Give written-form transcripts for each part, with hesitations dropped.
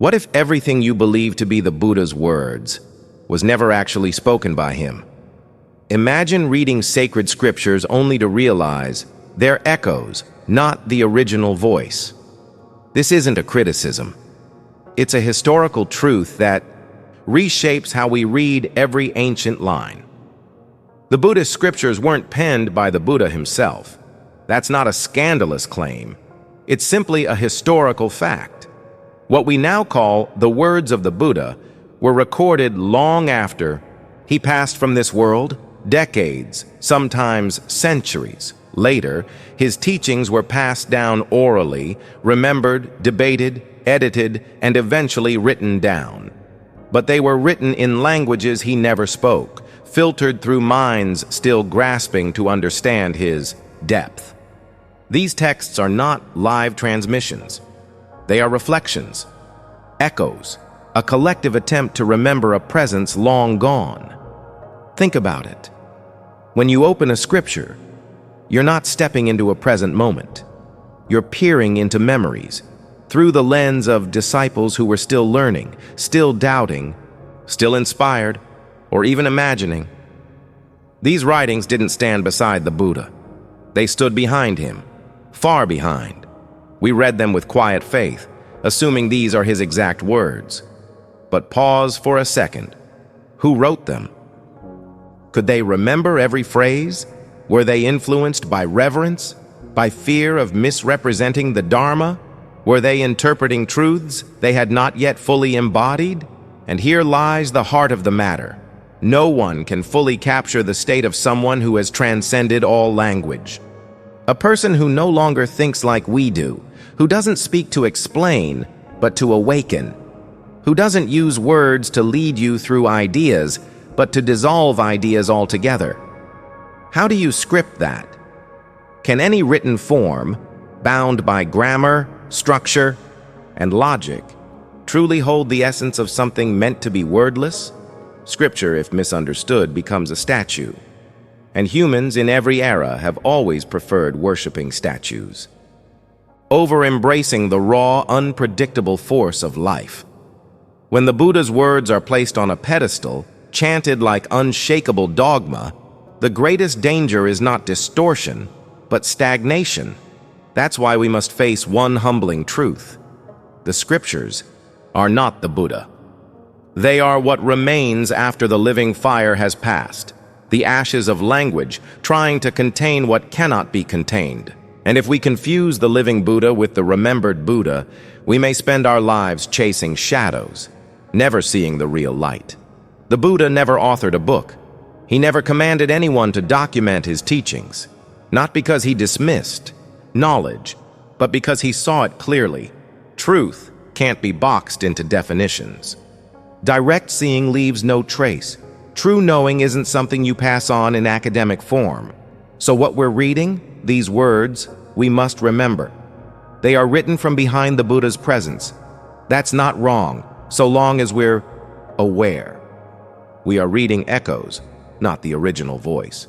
What if everything you believe to be the Buddha's words was never actually spoken by him? Imagine reading sacred scriptures only to realize they're echoes, not the original voice. This isn't a criticism. It's a historical truth that reshapes how we read every ancient line. The Buddhist scriptures weren't penned by the Buddha himself. That's not a scandalous claim. It's simply a historical fact. What we now call the words of the Buddha were recorded long after he passed from this world, decades, sometimes centuries. Later, his teachings were passed down orally, remembered, debated, edited, and eventually written down. But they were written in languages he never spoke, filtered through minds still grasping to understand his depth. These texts are not live transmissions. They are reflections, echoes, a collective attempt to remember a presence long gone. Think about it. When you open a scripture, you're not stepping into a present moment. You're peering into memories, through the lens of disciples who were still learning, still doubting, still inspired, or even imagining. These writings didn't stand beside the Buddha. They stood behind him, far behind. We read them with quiet faith, assuming these are his exact words. But pause for a second. Who wrote them? Could they remember every phrase? Were they influenced by reverence, by fear of misrepresenting the Dharma? Were they interpreting truths they had not yet fully embodied? And here lies the heart of the matter. No one can fully capture the state of someone who has transcended all language. A person who no longer thinks like we do, who doesn't speak to explain, but to awaken, who doesn't use words to lead you through ideas, but to dissolve ideas altogether. How do you script that? Can any written form, bound by grammar, structure, and logic, truly hold the essence of something meant to be wordless? Scripture, if misunderstood, becomes a statue. And humans in every era have always preferred worshiping statues, over-embracing the raw, unpredictable force of life. When the Buddha's words are placed on a pedestal, chanted like unshakable dogma, the greatest danger is not distortion, but stagnation. That's why we must face one humbling truth. The scriptures are not the Buddha. They are what remains after the living fire has passed, the ashes of language trying to contain what cannot be contained. And if we confuse the living Buddha with the remembered Buddha, we may spend our lives chasing shadows, never seeing the real light. The Buddha never authored a book. He never commanded anyone to document his teachings, not because he dismissed knowledge, but because he saw it clearly. Truth can't be boxed into definitions. Direct seeing leaves no trace. True knowing isn't something you pass on in academic form. So what we're reading, these words, we must remember. They are written from behind the Buddha's presence. That's not wrong, so long as we're aware. We are reading echoes, not the original voice.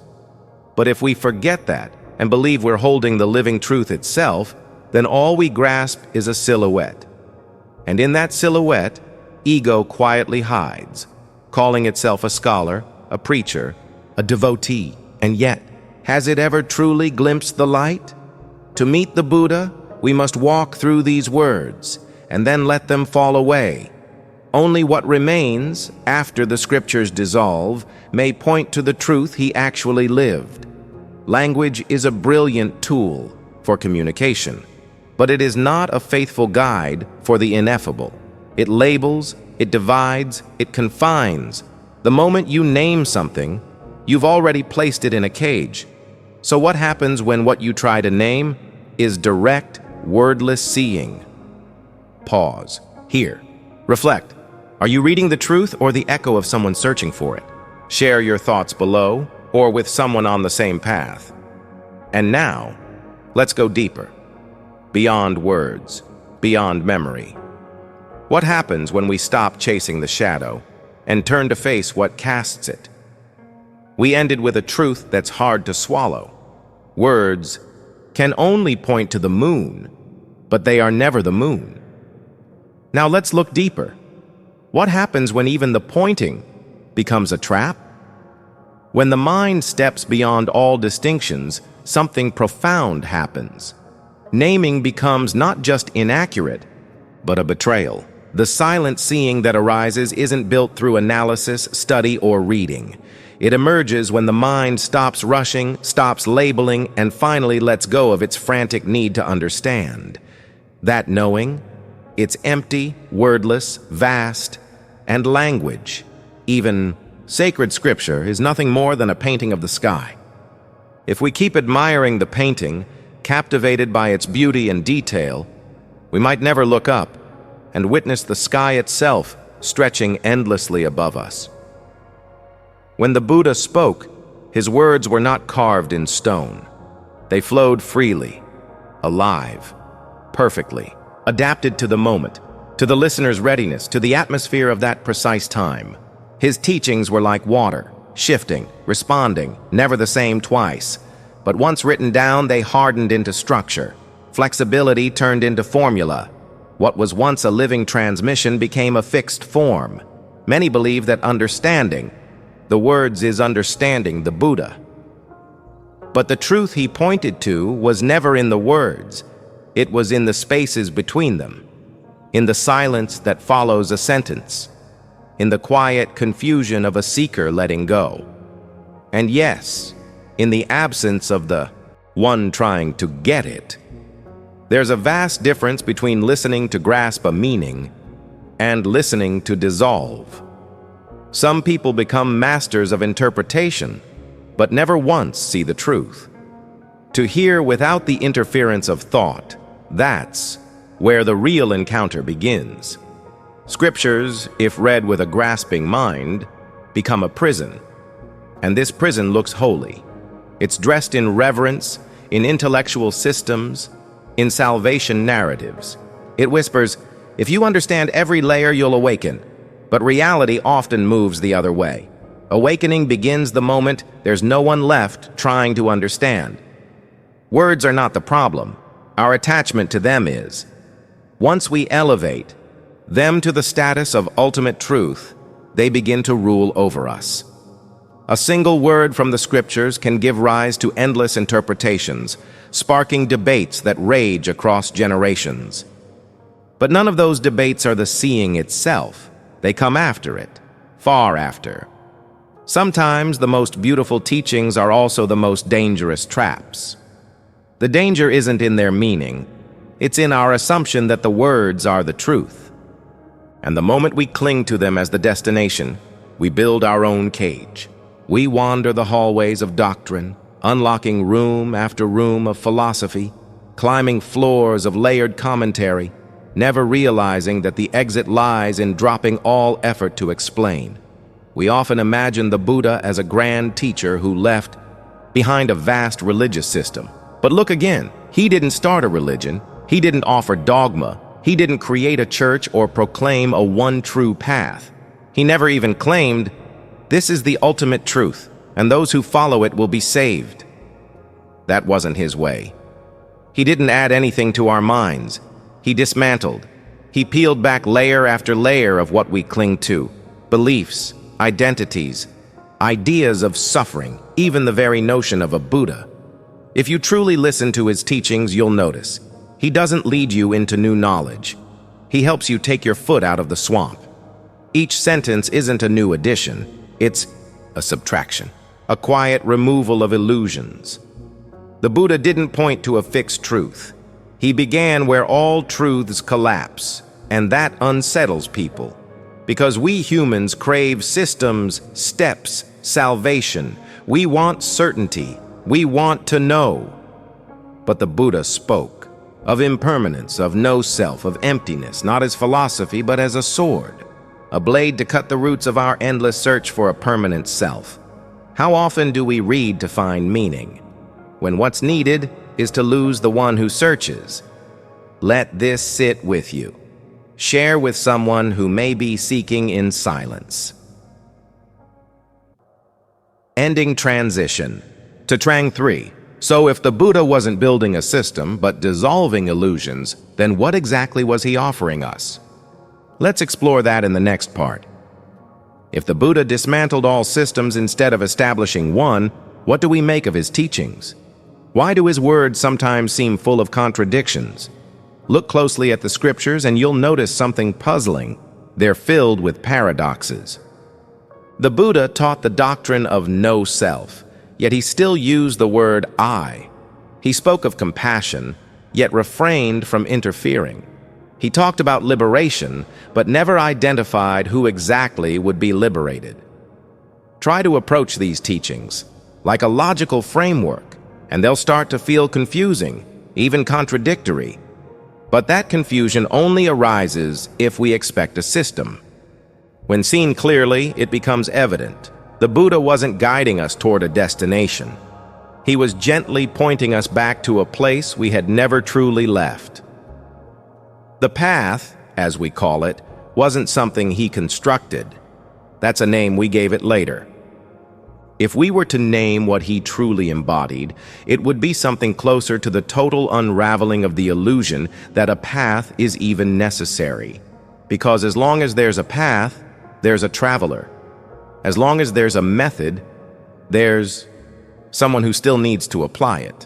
But if we forget that and believe we're holding the living truth itself, then all we grasp is a silhouette. And in that silhouette, ego quietly hides, calling itself a scholar, a preacher, a devotee. And yet, has it ever truly glimpsed the light? To meet the Buddha, we must walk through these words and then let them fall away. Only what remains after the scriptures dissolve may point to the truth he actually lived. Language is a brilliant tool for communication, but it is not a faithful guide for the ineffable. It labels, it divides, it confines. The moment you name something, you've already placed it in a cage. So what happens when what you try to name is direct, wordless seeing? Pause. Here. Reflect. Are you reading the truth or the echo of someone searching for it? Share your thoughts below or with someone on the same path. And now, let's go deeper. Beyond words, beyond memory. What happens when we stop chasing the shadow and turn to face what casts it? We ended with a truth that's hard to swallow. Words can only point to the moon, but they are never the moon. Now let's look deeper. What happens when even the pointing becomes a trap? When the mind steps beyond all distinctions, something profound happens. Naming becomes not just inaccurate, but a betrayal. The silent seeing that arises isn't built through analysis, study, or reading. It emerges when the mind stops rushing, stops labeling, and finally lets go of its frantic need to understand. That knowing, it's empty, wordless, vast, and language, even sacred scripture, is nothing more than a painting of the sky. If we keep admiring the painting, captivated by its beauty and detail, we might never look up and witness the sky itself stretching endlessly above us. When the Buddha spoke, his words were not carved in stone. They flowed freely, alive, perfectly, adapted to the moment, to the listener's readiness, to the atmosphere of that precise time. His teachings were like water, shifting, responding, never the same twice. But once written down, they hardened into structure. Flexibility turned into formula. What was once a living transmission became a fixed form. Many believe that understanding the words is understanding the Buddha. But the truth he pointed to was never in the words. It was in the spaces between them, in the silence that follows a sentence, in the quiet confusion of a seeker letting go. And yes, in the absence of the one trying to get it. There's a vast difference between listening to grasp a meaning and listening to dissolve. Some people become masters of interpretation, but never once see the truth. To hear without the interference of thought, that's where the real encounter begins. Scriptures, if read with a grasping mind, become a prison. And this prison looks holy. It's dressed in reverence, in intellectual systems, in salvation narratives. It whispers, if you understand every layer, you'll awaken. But reality often moves the other way. Awakening begins the moment there's no one left trying to understand. Words are not the problem. Our attachment to them is. Once we elevate them to the status of ultimate truth, they begin to rule over us. A single word from the scriptures can give rise to endless interpretations, sparking debates that rage across generations. But none of those debates are the seeing itself. They come after it, far after. Sometimes the most beautiful teachings are also the most dangerous traps. The danger isn't in their meaning. It's in our assumption that the words are the truth. And the moment we cling to them as the destination, we build our own cage. We wander the hallways of doctrine, unlocking room after room of philosophy, climbing floors of layered commentary, never realizing that the exit lies in dropping all effort to explain. We often imagine the Buddha as a grand teacher who left behind a vast religious system. But look again, he didn't start a religion, he didn't offer dogma, he didn't create a church or proclaim a one true path. He never even claimed, this is the ultimate truth, and those who follow it will be saved. That wasn't his way. He didn't add anything to our minds. He dismantled. He peeled back layer after layer of what we cling to. Beliefs, identities, ideas of suffering, even the very notion of a Buddha. If you truly listen to his teachings, you'll notice. He doesn't lead you into new knowledge. He helps you take your foot out of the swamp. Each sentence isn't a new addition. It's a subtraction, a quiet removal of illusions. The Buddha didn't point to a fixed truth. He began where all truths collapse, and that unsettles people. Because we humans crave systems, steps, salvation. We want certainty. We want to know. But the Buddha spoke of impermanence, of no self, of emptiness, not as philosophy, but as a sword, a blade to cut the roots of our endless search for a permanent self. How often do we read to find meaning, when what's needed is to lose the one who searches? Let this sit with you. Share with someone who may be seeking in silence. Ending transition. To Trang 3. So if the Buddha wasn't building a system, but dissolving illusions, then what exactly was he offering us? let's explore that in the next part. If the Buddha dismantled all systems instead of establishing one, what do we make of his teachings? Why do his words sometimes seem full of contradictions? Look closely at the scriptures and you'll notice something puzzling. They're filled with paradoxes. The Buddha taught the doctrine of no self, yet he still used the word I. He spoke of compassion, yet refrained from interfering. He talked about liberation, but never identified who exactly would be liberated. Try to approach these teachings like a logical framework, and they'll start to feel confusing, even contradictory. But that confusion only arises if we expect a system. When seen clearly, it becomes evident. The Buddha wasn't guiding us toward a destination. He was gently pointing us back to a place we had never truly left. The path, as we call it, wasn't something he constructed. That's a name we gave it later. If we were to name what he truly embodied, it would be something closer to the total unraveling of the illusion that a path is even necessary. Because as long as there's a path, there's a traveler. As long as there's a method, there's someone who still needs to apply it.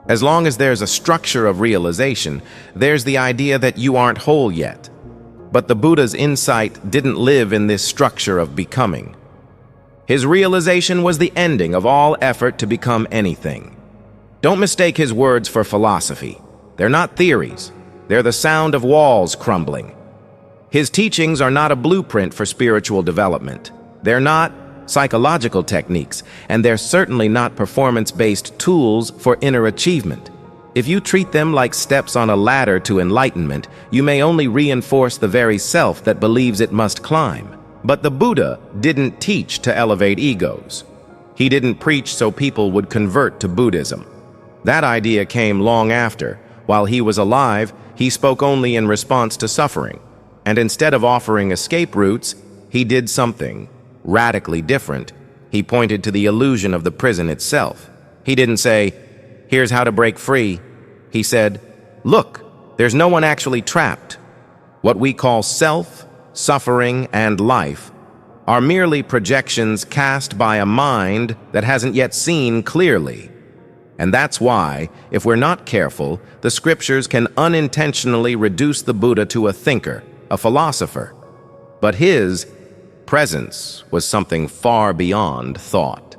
As long as there's a structure of realization, there's the idea that you aren't whole yet. But the Buddha's insight didn't live in this structure of becoming. His realization was the ending of all effort to become anything. Don't mistake his words for philosophy. They're not theories. They're the sound of walls crumbling. His teachings are not a blueprint for spiritual development. They're not psychological techniques, and they're certainly not performance-based tools for inner achievement. If you treat them like steps on a ladder to enlightenment, you may only reinforce the very self that believes it must climb. But the Buddha didn't teach to elevate egos. He didn't preach so people would convert to Buddhism. That idea came long after. While he was alive, he spoke only in response to suffering. And instead of offering escape routes, he did something radically different. He pointed to the illusion of the prison itself. He didn't say, "Here's how to break free." He said, "Look, there's no one actually trapped. What we call self, suffering, and life are merely projections cast by a mind that hasn't yet seen clearly." And that's why, if we're not careful, the scriptures can unintentionally reduce the Buddha to a thinker, a philosopher. But his presence was something far beyond thought.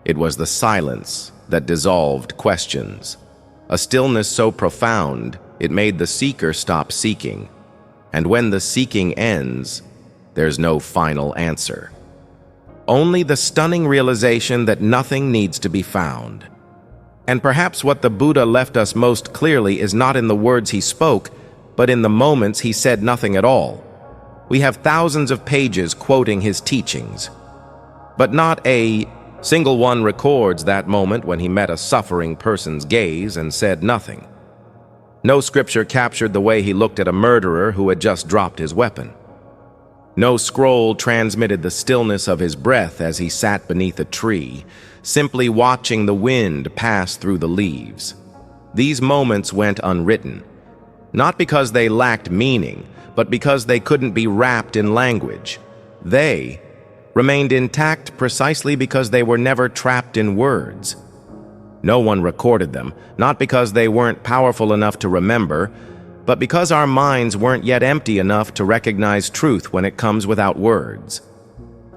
It was the silence that dissolved questions, a stillness so profound it made the seeker stop seeking. And when the seeking ends, there's no final answer. Only the stunning realization that nothing needs to be found. And perhaps what the Buddha left us most clearly is not in the words he spoke, but in the moments he said nothing at all. We have thousands of pages quoting his teachings, but not a single one records that moment when he met a suffering person's gaze and said nothing. No scripture captured the way he looked at a murderer who had just dropped his weapon. No scroll transmitted the stillness of his breath as he sat beneath a tree, simply watching the wind pass through the leaves. These moments went unwritten, not because they lacked meaning, but because they couldn't be wrapped in language. They remained intact precisely because they were never trapped in words. No one recorded them, not because they weren't powerful enough to remember, but because our minds weren't yet empty enough to recognize truth when it comes without words.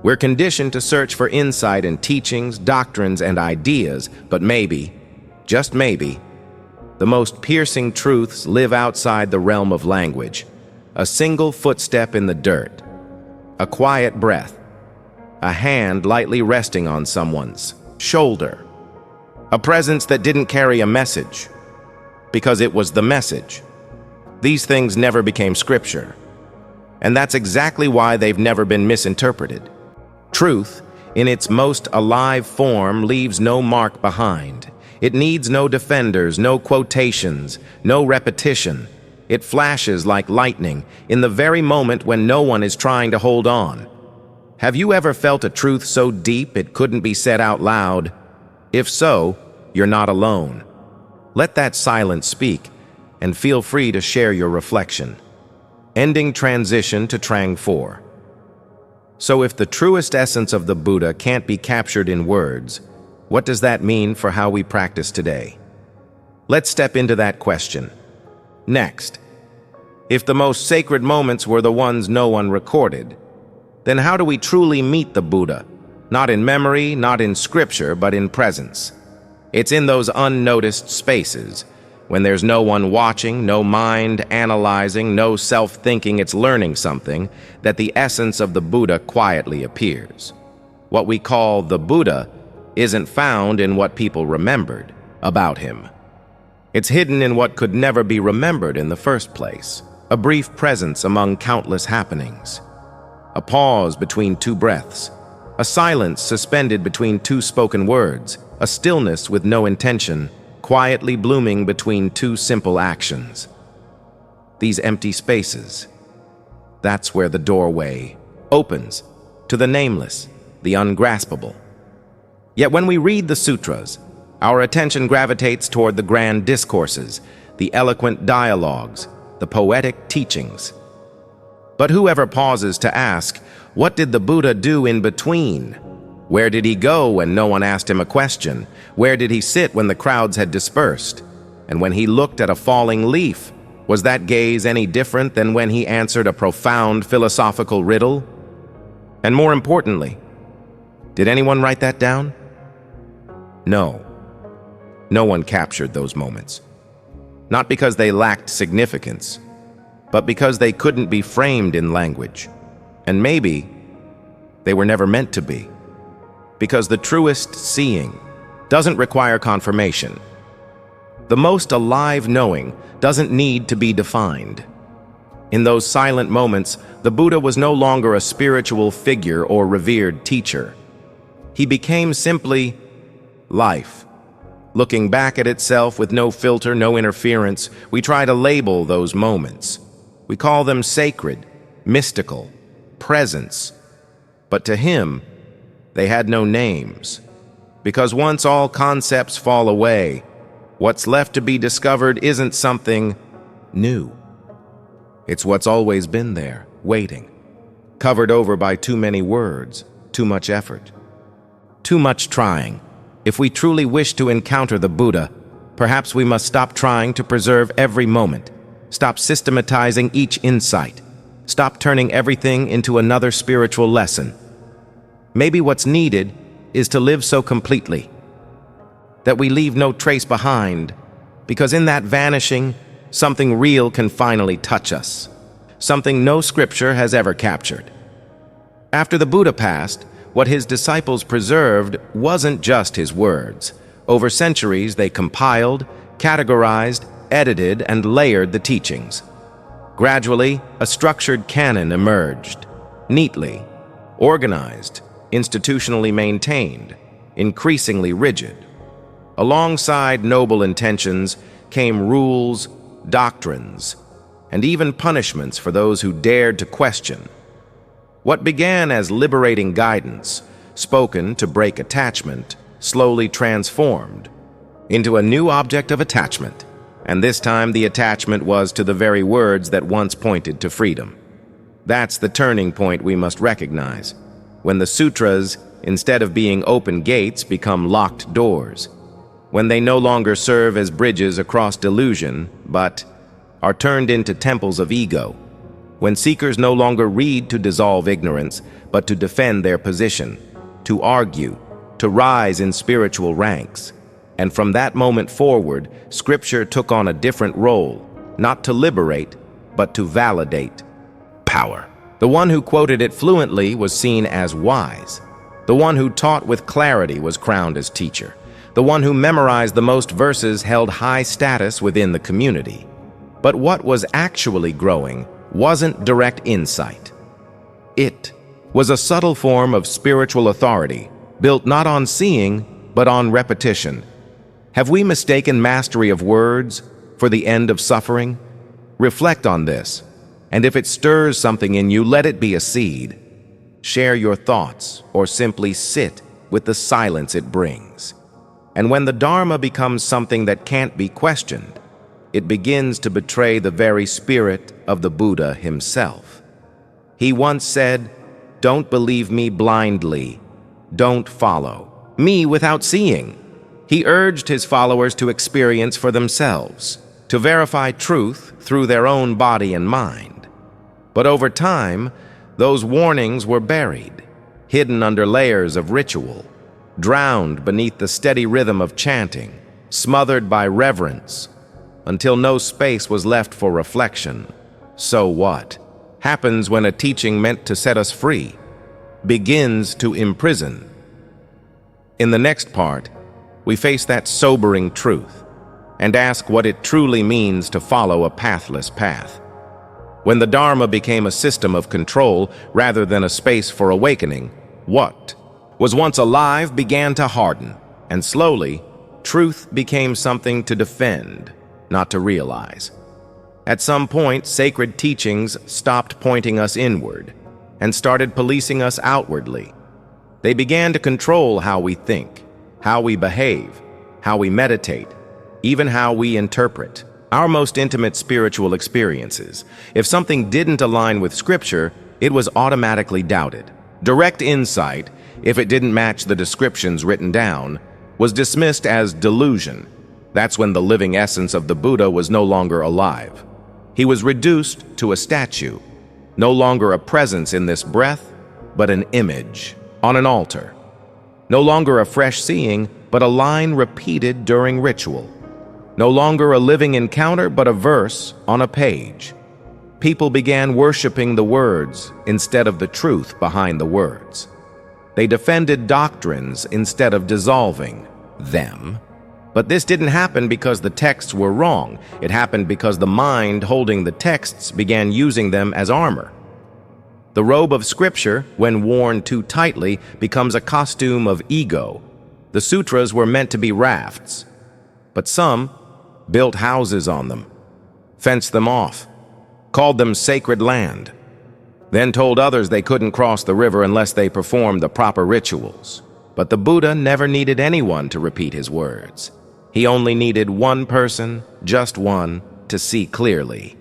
We're conditioned to search for insight in teachings, doctrines, and ideas, but maybe, just maybe, the most piercing truths live outside the realm of language. A single footstep in the dirt, a quiet breath, a hand lightly resting on someone's shoulder, a presence that didn't carry a message, because it was the message. These things never became scripture, and that's exactly why they've never been misinterpreted. Truth, in its most alive form, leaves no mark behind. It needs no defenders, no quotations, no repetition. It flashes like lightning in the very moment when no one is trying to hold on. Have you ever felt a truth so deep it couldn't be said out loud? If so, you're not alone. Let that silence speak, and feel free to share your reflection. ending transition to Trang 4. So if the truest essence of the Buddha can't be captured in words, what does that mean for how we practice today? Let's step into that question. Next, if the most sacred moments were the ones no one recorded, then how do we truly meet the Buddha? Not in memory, not in scripture, but in presence. It's in those unnoticed spaces, when there's no one watching, no mind analyzing, no self-thinking it's learning something, that the essence of the Buddha quietly appears. What we call the Buddha isn't found in what people remembered about him. It's hidden in what could never be remembered in the first place, a brief presence among countless happenings, a pause between two breaths, a silence suspended between two spoken words, a stillness with no intention, quietly blooming between two simple actions. These empty spaces, that's where the doorway opens to the nameless, the ungraspable. Yet when we read the sutras, our attention gravitates toward the grand discourses, the eloquent dialogues, the poetic teachings. But whoever pauses to ask, what did the Buddha do in between? Where did he go when no one asked him a question? Where did he sit when the crowds had dispersed? And when he looked at a falling leaf, was that gaze any different than when he answered a profound philosophical riddle? And more importantly, did anyone write that down? No. No one captured those moments. Not because they lacked significance, but because they couldn't be framed in language. And maybe they were never meant to be. Because the truest seeing doesn't require confirmation. The most alive knowing doesn't need to be defined. In those silent moments, the Buddha was no longer a spiritual figure or revered teacher. He became simply life. Looking back at itself with no filter, no interference, we try to label those moments. We call them sacred, mystical, presence. But to him, they had no names. Because once all concepts fall away, what's left to be discovered isn't something new. It's what's always been there, waiting, covered over by too many words, too much effort, too much trying. If we truly wish to encounter the Buddha, perhaps we must stop trying to preserve every moment, stop systematizing each insight, stop turning everything into another spiritual lesson. Maybe what's needed is to live so completely that we leave no trace behind, because in that vanishing, something real can finally touch us, something no scripture has ever captured. After the Buddha passed, what his disciples preserved wasn't just his words. Over centuries, they compiled, categorized, edited, and layered the teachings. Gradually, a structured canon emerged, neatly organized, institutionally maintained, increasingly rigid. Alongside noble intentions came rules, doctrines, and even punishments for those who dared to question. What began as liberating guidance, spoken to break attachment, slowly transformed into a new object of attachment, and this time the attachment was to the very words that once pointed to freedom. That's the turning point we must recognize, when the sutras, instead of being open gates, become locked doors, when they no longer serve as bridges across delusion, but are turned into temples of ego, when seekers no longer read to dissolve ignorance, but to defend their position, to argue, to rise in spiritual ranks. And from that moment forward, Scripture took on a different role, not to liberate, but to validate power. The one who quoted it fluently was seen as wise. The one who taught with clarity was crowned as teacher. The one who memorized the most verses held high status within the community. But what was actually growing wasn't direct insight. It was a subtle form of spiritual authority, built not on seeing, but on repetition. Have we mistaken mastery of words for the end of suffering? Reflect on this, and if it stirs something in you, let it be a seed. Share your thoughts, or simply sit with the silence it brings. And when the Dharma becomes something that can't be questioned, it begins to betray the very spirit of the Buddha himself. He once said, "Don't believe me blindly. Don't follow me without seeing." He urged his followers to experience for themselves, to verify truth through their own body and mind. But over time, those warnings were buried, hidden under layers of ritual, drowned beneath the steady rhythm of chanting, smothered by reverence, until no space was left for reflection. So what happens when a teaching meant to set us free begins to imprison? In the next part, we face that sobering truth and ask what it truly means to follow a pathless path. When the Dharma became a system of control rather than a space for awakening, what was once alive began to harden, and slowly, truth became something to defend, not to realize. At some point, sacred teachings stopped pointing us inward and started policing us outwardly. They began to control how we think, how we behave, how we meditate, even how we interpret our most intimate spiritual experiences. If something didn't align with Scripture, it was automatically doubted. Direct insight, if it didn't match the descriptions written down, was dismissed as delusion. That's when the living essence of the Buddha was no longer alive. He was reduced to a statue, no longer a presence in this breath, but an image on an altar. No longer a fresh seeing, but a line repeated during ritual. No longer a living encounter, but a verse on a page. People began worshiping the words instead of the truth behind the words. They defended doctrines instead of dissolving them. But this didn't happen because the texts were wrong. It happened because the mind holding the texts began using them as armor. The robe of Scripture, when worn too tightly, becomes a costume of ego. The sutras were meant to be rafts, but some built houses on them, fenced them off, called them sacred land, then told others they couldn't cross the river unless they performed the proper rituals. But the Buddha never needed anyone to repeat his words. He only needed one person, just one, to see clearly.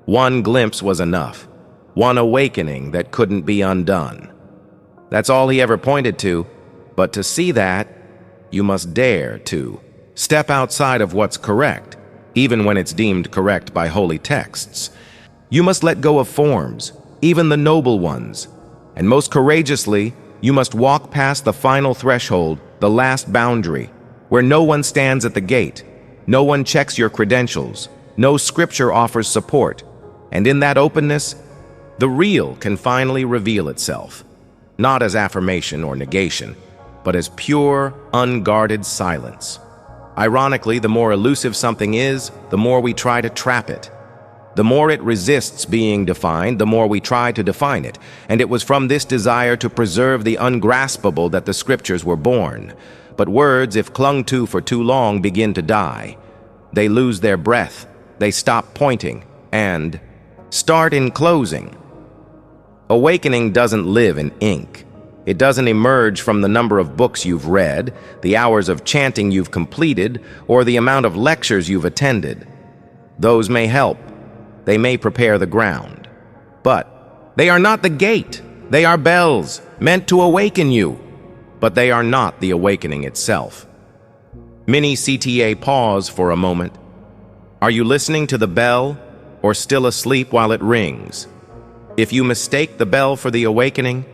One glimpse was enough, one awakening that couldn't be undone. That's all he ever pointed to, but to see that, you must dare to step outside of what's correct, even when it's deemed correct by holy texts. You must let go of forms, even the noble ones, and most courageously, you must walk past the final threshold, the last boundary, where no one stands at the gate, no one checks your credentials, no scripture offers support, and in that openness, the real can finally reveal itself, not as affirmation or negation, but as pure, unguarded silence. Ironically, the more elusive something is, the more we try to trap it. The more it resists being defined, the more we try to define it. And it was from this desire to preserve the ungraspable that the scriptures were born. But words, if clung to for too long, begin to die. They lose their breath, they stop pointing, and start enclosing. Awakening doesn't live in ink. It doesn't emerge from the number of books you've read, the hours of chanting you've completed, or the amount of lectures you've attended. Those may help. They may prepare the ground. But they are not the gate. They are bells, meant to awaken you. But they are not the awakening itself. Many CTA pause for a moment. Are you listening to the bell, or still asleep while it rings? If you mistake the bell for the awakening,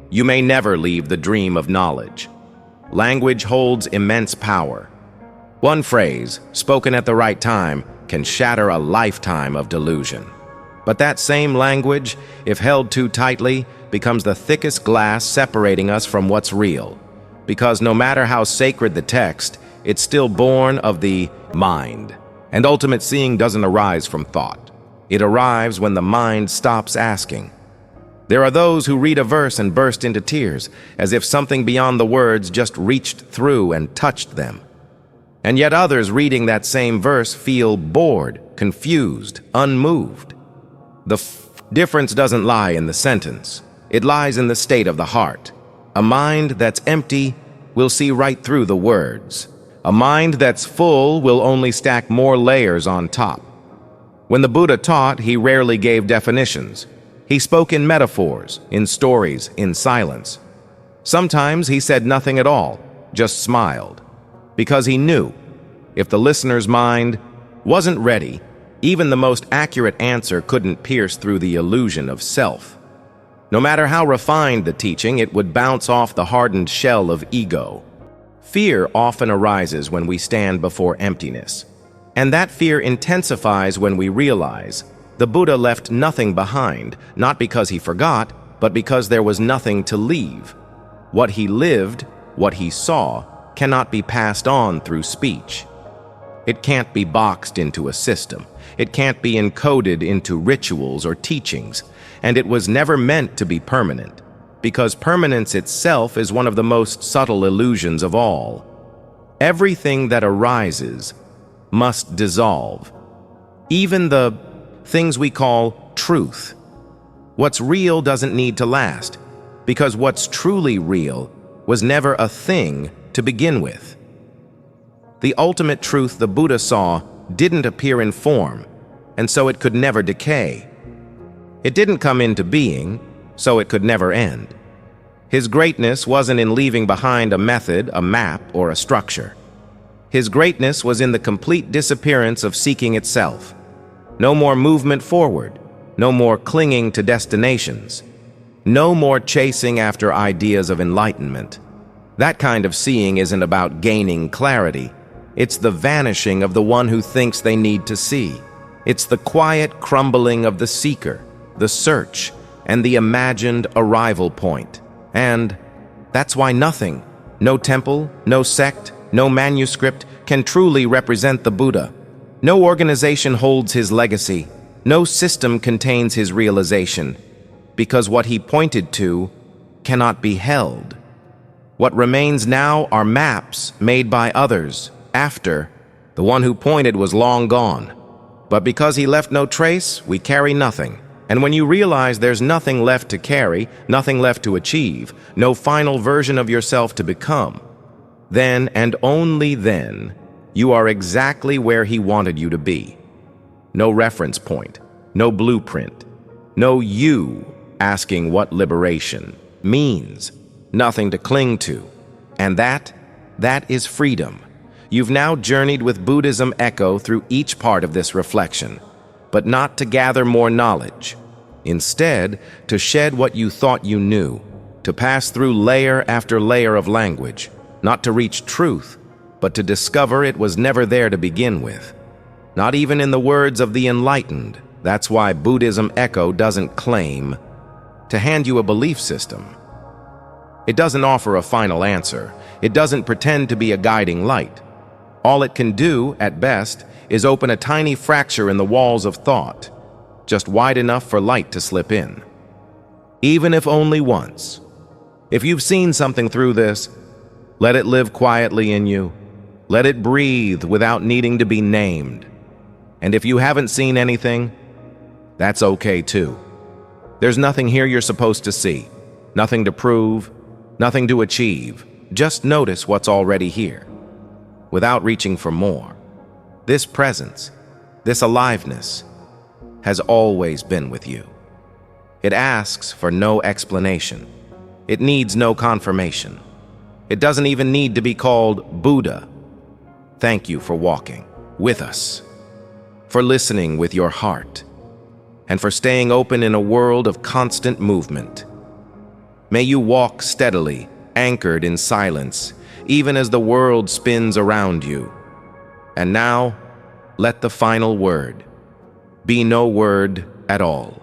you may never leave the dream of knowledge. Language holds immense power. One phrase, spoken at the right time, can shatter a lifetime of delusion. But that same language, if held too tightly, becomes the thickest glass separating us from what's real. Because no matter how sacred the text, it's still born of the mind. And ultimate seeing doesn't arise from thought. It arrives when the mind stops asking. There are those who read a verse and burst into tears, as if something beyond the words just reached through and touched them. And yet others reading that same verse feel bored, confused, unmoved. The difference doesn't lie in the sentence. It lies in the state of the heart. A mind that's empty will see right through the words. A mind that's full will only stack more layers on top. When the Buddha taught, he rarely gave definitions. He spoke in metaphors, in stories, in silence. Sometimes he said nothing at all, just smiled, because he knew if the listener's mind wasn't ready, even the most accurate answer couldn't pierce through the illusion of self. No matter how refined the teaching, it would bounce off the hardened shell of ego. Fear often arises when we stand before emptiness, and that fear intensifies when we realize the Buddha left nothing behind, not because he forgot, but because there was nothing to leave. What he lived, what he saw, cannot be passed on through speech. It can't be boxed into a system. It can't be encoded into rituals or teachings, and it was never meant to be permanent, because permanence itself is one of the most subtle illusions of all. Everything that arises must dissolve, even the things we call truth. What's real doesn't need to last, because what's truly real was never a thing to begin with. The ultimate truth the Buddha saw didn't appear in form, and so it could never decay. It didn't come into being, so it could never end. His greatness wasn't in leaving behind a method, a map, or a structure. His greatness was in the complete disappearance of seeking itself. No more movement forward, no more clinging to destinations, no more chasing after ideas of enlightenment. That kind of seeing isn't about gaining clarity. It's the vanishing of the one who thinks they need to see. It's the quiet crumbling of the seeker, the search, and the imagined arrival point. And that's why nothing, no temple, no sect, no manuscript can truly represent the Buddha. No organization holds his legacy. No system contains his realization, because what he pointed to cannot be held. What remains now are maps made by others after the one who pointed was long gone. But because he left no trace, we carry nothing. And when you realize there's nothing left to carry, nothing left to achieve, no final version of yourself to become, then and only then, you are exactly where he wanted you to be. No reference point, no blueprint, no you asking what liberation means, nothing to cling to. And that is freedom. You've now journeyed with Buddhism Echo through each part of this reflection, but not to gather more knowledge. Instead, to shed what you thought you knew, to pass through layer after layer of language, not to reach truth, but to discover it was never there to begin with. Not even in the words of the enlightened. That's why Buddhism Echo doesn't claim to hand you a belief system. It doesn't offer a final answer. It doesn't pretend to be a guiding light. All it can do, at best, is open a tiny fracture in the walls of thought, just wide enough for light to slip in. Even if only once. If you've seen something through this, let it live quietly in you. Let it breathe without needing to be named. And if you haven't seen anything, that's okay too. There's nothing here you're supposed to see, nothing to prove, nothing to achieve. Just notice what's already here, without reaching for more. This presence, this aliveness, has always been with you. It asks for no explanation. It needs no confirmation. It doesn't even need to be called Buddha. Thank you for walking with us, for listening with your heart, and for staying open in a world of constant movement. May you walk steadily, anchored in silence, even as the world spins around you. And now, let the final word be no word at all.